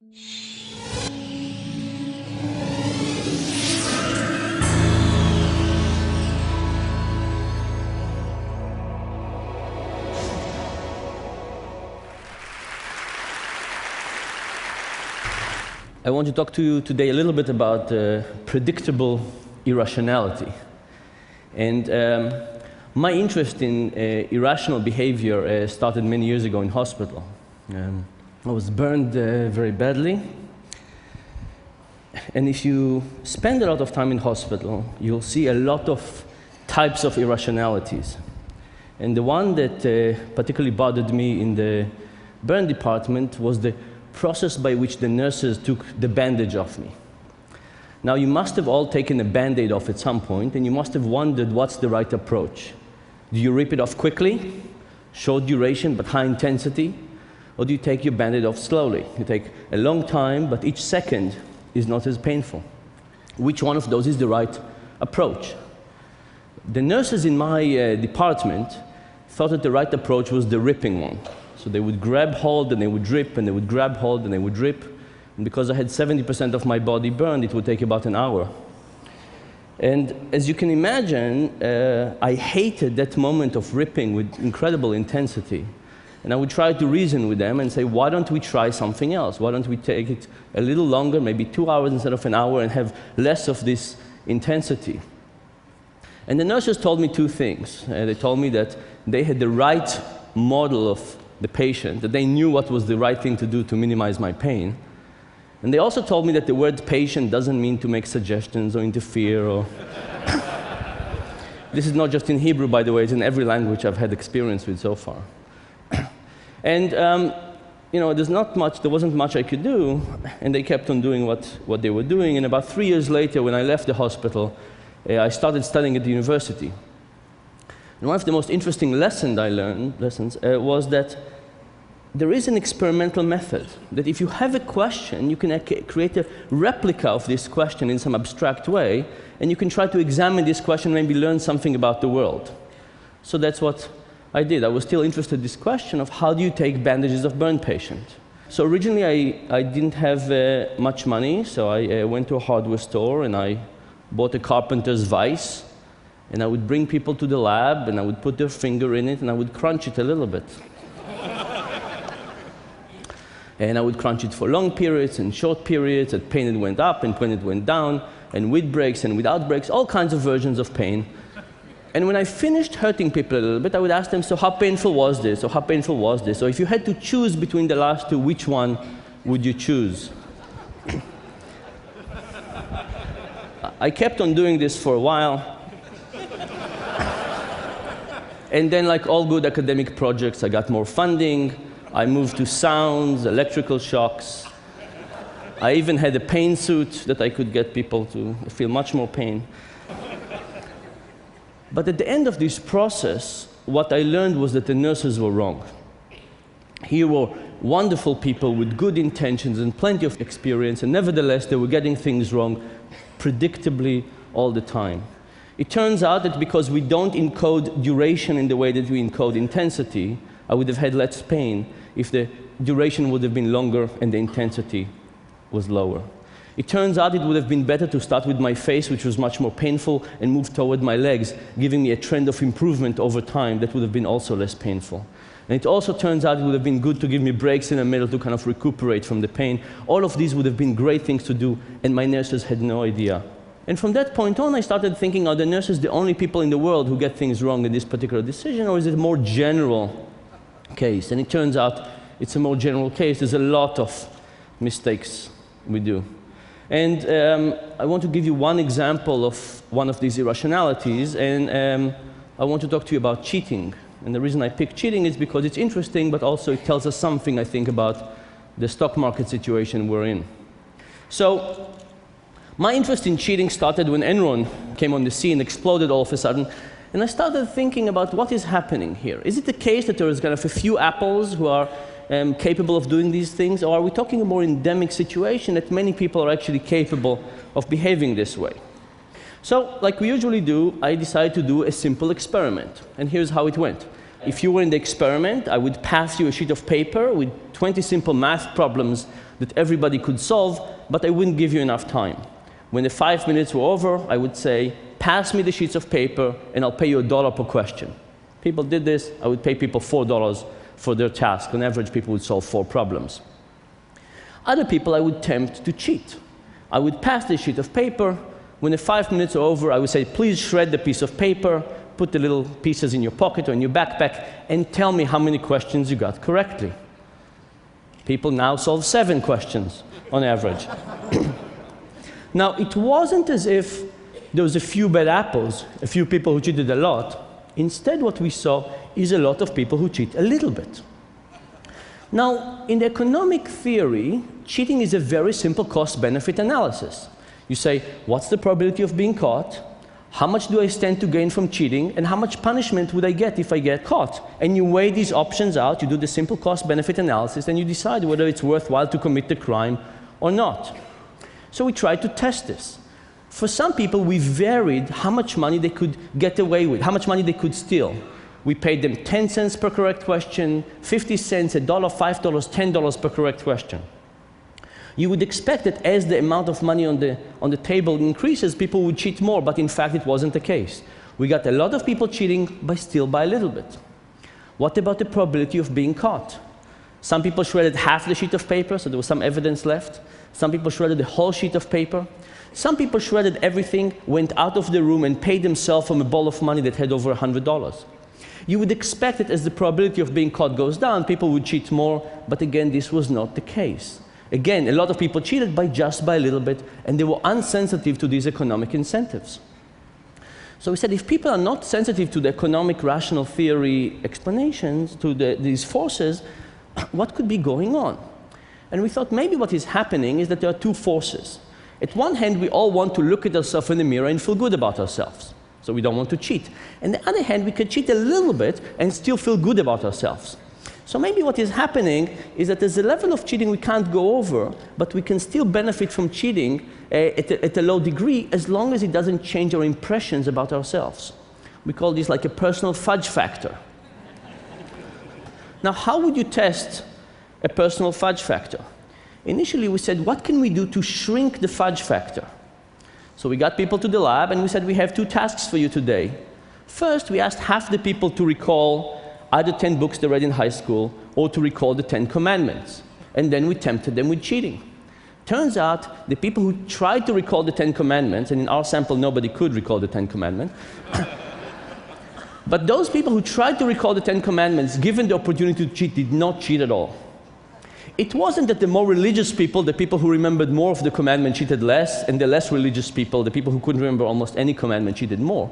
I want to talk to you today a little bit about predictable irrationality. And my interest in irrational behavior started many years ago in hospital. I was burned very badly. And if you spend a lot of time in hospital, you'll see a lot of types of irrationalities. And the one that particularly bothered me in the burn department was the process by which the nurses took the bandage off me. Now, you must have all taken a Band-Aid off at some point, and you must have wondered what's the right approach. Do you rip it off quickly, short duration but high intensity, or do you take your Band-Aid off slowly? You take a long time, but each second is not as painful. Which one of those is the right approach? The nurses in my department thought that the right approach was the ripping one. So they would grab hold, and they would rip, and they would grab hold, and they would rip. And because I had 70% of my body burned, it would take about an hour. And as you can imagine, I hated that moment of ripping with incredible intensity. And I would try to reason with them and say, why don't we try something else? Why don't we take it a little longer, maybe 2 hours instead of an hour, and have less of this intensity? And the nurses told me two things. They told me that they had the right model of the patient, that they knew what was the right thing to do to minimize my pain. And they also told me that the word patient doesn't mean to make suggestions or interfere or... This is not just in Hebrew, by the way, it's in every language I've had experience with so far. And you know, there wasn't much I could do, and they kept on doing what they were doing. And about 3 years later, when I left the hospital, I started studying at the university. And one of the most interesting lessons I learned was that there is an experimental method, that if you have a question, you can create a replica of this question in some abstract way, and you can try to examine this question and maybe learn something about the world. So that's what I did. I was still interested in this question of how do you take bandages of burn patients. So originally I didn't have much money, so I went to a hardware store and I bought a carpenter's vise. And I would bring people to the lab, and I would put their finger in it, and I would crunch it a little bit. And I would crunch it for long periods and short periods, at pain it went up and when it went down, and with breaks and without breaks, all kinds of versions of pain. And when I finished hurting people a little bit, I would ask them, so how painful was this, or how painful was this? Or if you had to choose between the last two, which one would you choose? I kept on doing this for a while. And then, like all good academic projects, I got more funding. I moved to sounds, electrical shocks. I even had a pain suit that I could get people to feel much more pain. But at the end of this process, what I learned was that the nurses were wrong. Here were wonderful people with good intentions and plenty of experience, and nevertheless, they were getting things wrong predictably all the time. It turns out that because we don't encode duration in the way that we encode intensity, I would have had less pain if the duration would have been longer and the intensity was lower. It turns out it would have been better to start with my face, which was much more painful, and move toward my legs, giving me a trend of improvement over time that would have been also less painful. And it also turns out it would have been good to give me breaks in the middle to kind of recuperate from the pain. All of these would have been great things to do, and my nurses had no idea. And from that point on, I started thinking, are the nurses the only people in the world who get things wrong in this particular decision, or is it a more general case? And it turns out it's a more general case. There's a lot of mistakes we do. And I want to give you one example of one of these irrationalities, and I want to talk to you about cheating. And the reason I picked cheating is because it's interesting, but also it tells us something, I think, about the stock market situation we're in. So my interest in cheating started when Enron came on the scene, exploded all of a sudden, and I started thinking about what is happening here. Is it the case that there is kind of a few apples who are capable of doing these things, or are we talking a more endemic situation that many people are actually capable of behaving this way? So, like we usually do, I decided to do a simple experiment, and here's how it went. If you were in the experiment, I would pass you a sheet of paper with 20 simple math problems that everybody could solve, but I wouldn't give you enough time. When the 5 minutes were over, I would say, pass me the sheets of paper, and I'll pay you $1 per question. People did this. I would pay people $4 for their task. On average, people would solve 4 problems. Other people I would tempt to cheat. I would pass the sheet of paper. When the 5 minutes are over, I would say, please shred the piece of paper, put the little pieces in your pocket or in your backpack, and tell me how many questions you got correctly. People now solve 7 questions on average. Now, it wasn't as if there was a few bad apples, a few people who cheated a lot. Instead, what we saw is a lot of people who cheat a little bit. Now, in the economic theory, cheating is a very simple cost-benefit analysis. You say, what's the probability of being caught? How much do I stand to gain from cheating? And how much punishment would I get if I get caught? And you weigh these options out, you do the simple cost-benefit analysis, and you decide whether it's worthwhile to commit the crime or not. So we tried to test this. For some people, we varied how much money they could get away with, how much money they could steal. We paid them 10 cents per correct question, 50 cents, $1, $5, $10 per correct question. You would expect that as the amount of money on the table increases, people would cheat more, but in fact, it wasn't the case. We got a lot of people cheating, but still by a little bit. What about the probability of being caught? Some people shredded half the sheet of paper, so there was some evidence left. Some people shredded the whole sheet of paper. Some people shredded everything, went out of the room, and paid themselves from a ball of money that had over $100. You would expect that as the probability of being caught goes down, people would cheat more, but again, this was not the case. Again, a lot of people cheated just by a little bit, and they were unsensitive to these economic incentives. So we said, if people are not sensitive to the economic rational theory explanations, to these forces, what could be going on? And we thought maybe what is happening is that there are 2 forces. At one hand, we all want to look at ourselves in the mirror and feel good about ourselves. So we don't want to cheat. On the other hand, we could cheat a little bit and still feel good about ourselves. So maybe what is happening is that there's a level of cheating we can't go over, but we can still benefit from cheating at a low degree as long as it doesn't change our impressions about ourselves. We call this like a personal fudge factor. Now, how would you test a personal fudge factor? Initially, we said, what can we do to shrink the fudge factor? So we got people to the lab, and we said, we have 2 tasks for you today. First, we asked half the people to recall either 10 books they read in high school or to recall the 10 commandments. And then we tempted them with cheating. Turns out, the people who tried to recall the 10 commandments, and in our sample, nobody could recall the 10 commandments, but those people who tried to recall the 10 commandments, given the opportunity to cheat, did not cheat at all. It wasn't that the more religious people, the people who remembered more of the commandment, cheated less, and the less religious people, the people who couldn't remember almost any commandment, cheated more.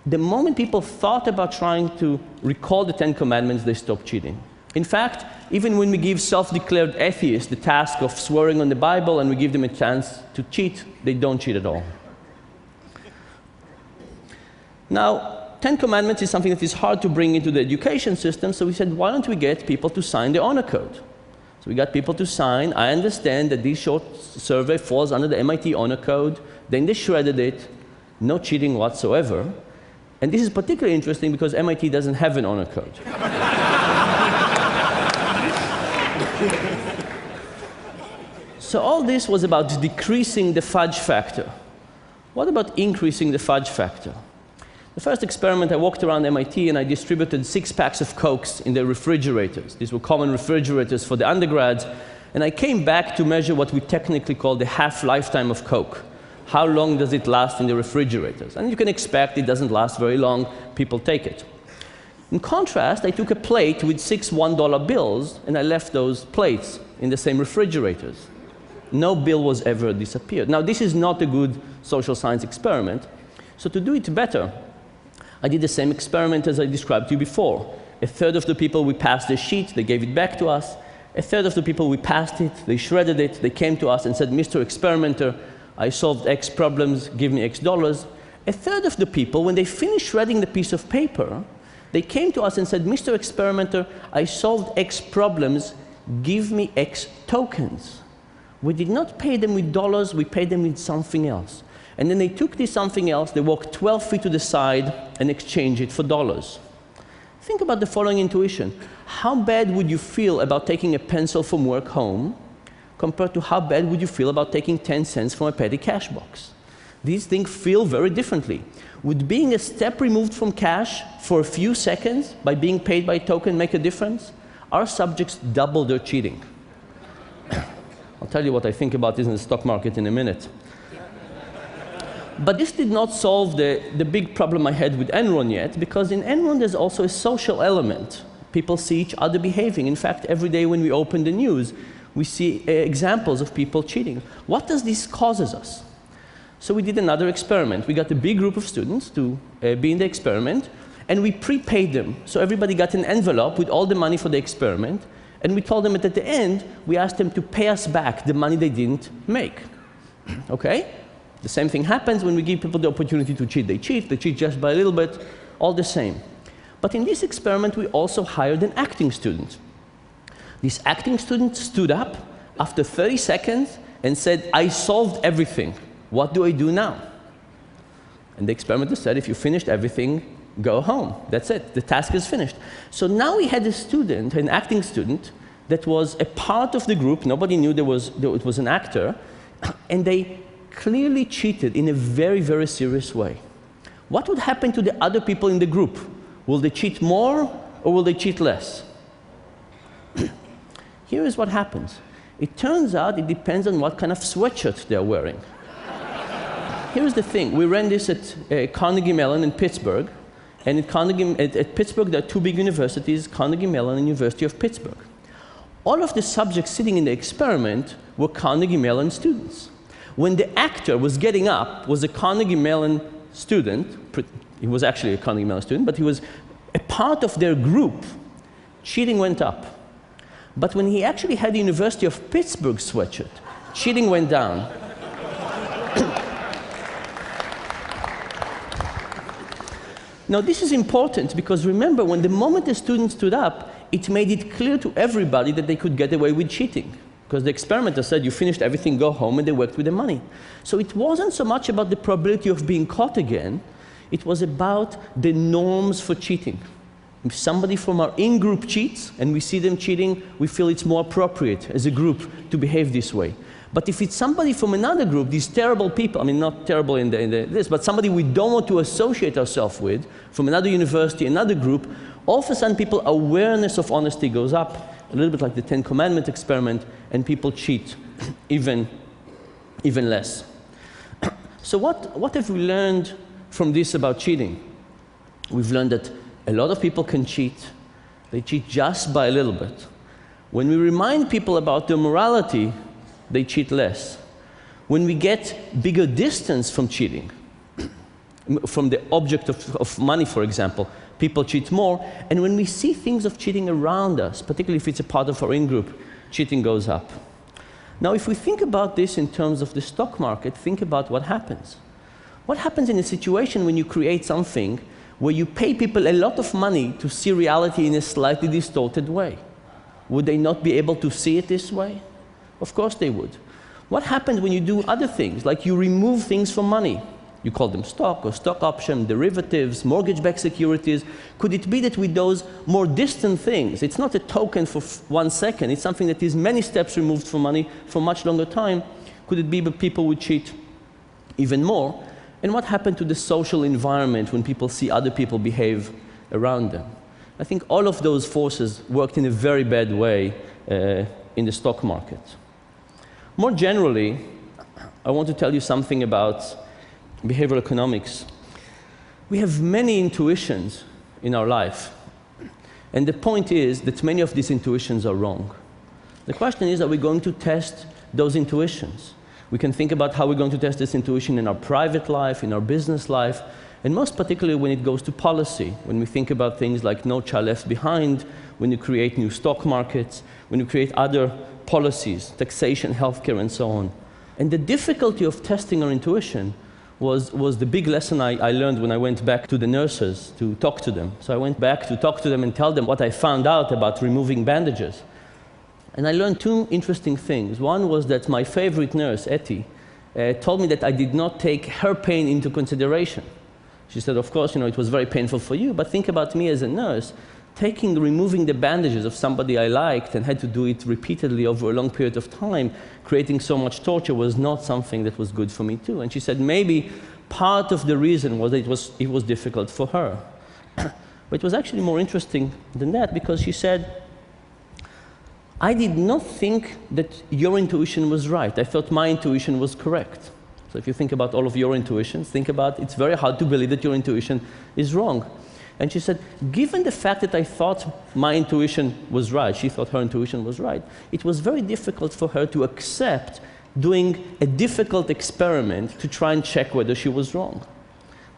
The moment people thought about trying to recall the 10 commandments, they stopped cheating. In fact, even when we give self-declared atheists the task of swearing on the Bible and we give them a chance to cheat, they don't cheat at all. Now, 10 commandments is something that is hard to bring into the education system, so we said, why don't we get people to sign the honor code? So we got people to sign. I understand that this short survey falls under the MIT honor code. Then they shredded it, no cheating whatsoever. And this is particularly interesting because MIT doesn't have an honor code. So all this was about decreasing the fudge factor. What about increasing the fudge factor? The first experiment, I walked around MIT and I distributed 6 packs of Cokes in the refrigerators. These were common refrigerators for the undergrads. And I came back to measure what we technically call the half-lifetime of Coke. How long does it last in the refrigerators? And you can expect it doesn't last very long. People take it. In contrast, I took a plate with 6 $1 bills and I left those plates in the same refrigerators. No bill was ever disappeared. Now, this is not a good social science experiment. So to do it better, I did the same experiment as I described to you before. 1/3 of the people, we passed the sheet, they gave it back to us. 1/3 of the people, we passed it, they shredded it, they came to us and said, Mr. Experimenter, I solved X problems, give me X dollars. 1/3 of the people, when they finished shredding the piece of paper, they came to us and said, Mr. Experimenter, I solved X problems, give me X tokens. We did not pay them with dollars, we paid them with something else. And then they took this something else, they walked 12 feet to the side and exchanged it for dollars. Think about the following intuition. How bad would you feel about taking a pencil from work home, compared to how bad would you feel about taking 10 cents from a petty cash box. These things feel very differently. Would being a step removed from cash for a few seconds by being paid by token make a difference? Our subjects double their cheating. I'll tell you what I think about this in the stock market in a minute. But this did not solve the big problem I had with Enron yet, because in Enron there's also a social element. People see each other behaving. In fact, every day when we open the news, we see examples of people cheating. What does this causes us? So we did another experiment. We got a big group of students to be in the experiment, and we prepaid them. So everybody got an envelope with all the money for the experiment, and we told them that at the end, we asked them to pay us back the money they didn't make. Okay? The same thing happens when we give people the opportunity to cheat. They cheat just by a little bit, all the same. But in this experiment, we also hired an acting student. This acting student stood up after 30 seconds and said, "I solved everything. What do I do now?" And the experimenter said, "If you finished everything, go home. That's it. The task is finished." So now we had a student, an acting student, that was a part of the group. Nobody knew it was an actor. And they clearly cheated in a very, very serious way. What would happen to the other people in the group? Will they cheat more or will they cheat less? Here is what happens. It turns out it depends on what kind of sweatshirt they're wearing. Here's the thing. We ran this at Carnegie Mellon in Pittsburgh. And at Pittsburgh, there are two big universities, Carnegie Mellon and University of Pittsburgh. All of the subjects sitting in the experiment were Carnegie Mellon students. When the actor was getting up, was a Carnegie Mellon student. He was actually a Carnegie Mellon student, but he was a part of their group. Cheating went up. But when he actually had the University of Pittsburgh sweatshirt, cheating went down. Now, this is important because remember, when the moment the student stood up, it made it clear to everybody that they could get away with cheating. Because the experimenter said, "You finished everything, go home," and they worked with the money. So it wasn't so much about the probability of being caught again, it was about the norms for cheating. If somebody from our in-group cheats, and we see them cheating, we feel it's more appropriate as a group to behave this way. But if it's somebody from another group, these terrible people, I mean, not terrible in this, but somebody we don't want to associate ourselves with, from another university, another group, all of a sudden people's awareness of honesty goes up, a little bit like the 10 Commandment experiment, and people cheat even less. So what have we learned from this about cheating? We've learned that a lot of people can cheat. They cheat just by a little bit. When we remind people about their morality, they cheat less. When we get bigger distance from cheating, from the object of money, for example, people cheat more. And when we see things of cheating around us, particularly if it's a part of our in-group, cheating goes up. Now, if we think about this in terms of the stock market, think about what happens. What happens in a situation when you create something where you pay people a lot of money to see reality in a slightly distorted way? Would they not be able to see it this way? Of course they would. What happens when you do other things, like you remove things from money? You call them stock or stock option, derivatives, mortgage-backed securities. Could it be that with those more distant things, it's not a token for 1 second, it's something that is many steps removed from money for much longer time? Could it be that people would cheat even more? And what happened to the social environment when people see other people behave around them? I think all of those forces worked in a very bad way in the stock market. More generally, I want to tell you something about behavioral economics. We have many intuitions in our life. And the point is that many of these intuitions are wrong. The question is, are we going to test those intuitions? We can think about how we're going to test this intuition in our private life, in our business life, and most particularly when it goes to policy, when we think about things like No Child Left Behind, when you create new stock markets, when you create other policies, taxation, healthcare, and so on. And the difficulty of testing our intuition was the big lesson I learned when I went back to the nurses to talk to them. So I went back to talk to them and tell them what I found out about removing bandages. And I learned two interesting things. One was that my favorite nurse, Etty, told me that I did not take her pain into consideration. She said, of course, it was very painful for you, but think about me as a nurse. removing the bandages of somebody I liked and had to do it repeatedly over a long period of time, creating so much torture, was not something that was good for me too. And she said maybe part of the reason was that it was difficult for her. But it was actually more interesting than that, because she said, I did not think that your intuition was right. I thought my intuition was correct. So if you think about all of your intuitions, think about it's very hard to believe that your intuition is wrong. And she said, given the fact that I thought my intuition was right, she thought her intuition was right, it was very difficult for her to accept doing a difficult experiment to try and check whether she was wrong.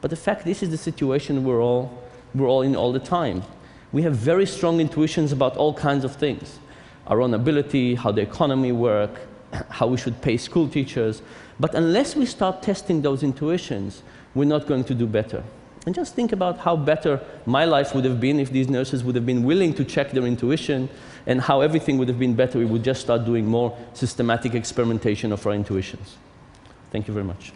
But the fact, this is the situation we're all in all the time. We have very strong intuitions about all kinds of things. Our own ability, how the economy works, how we should pay school teachers. But unless we start testing those intuitions, we're not going to do better. And just think about how better my life would have been if these nurses would have been willing to check their intuition, and how everything would have been better if we would just start doing more systematic experimentation of our intuitions. Thank you very much.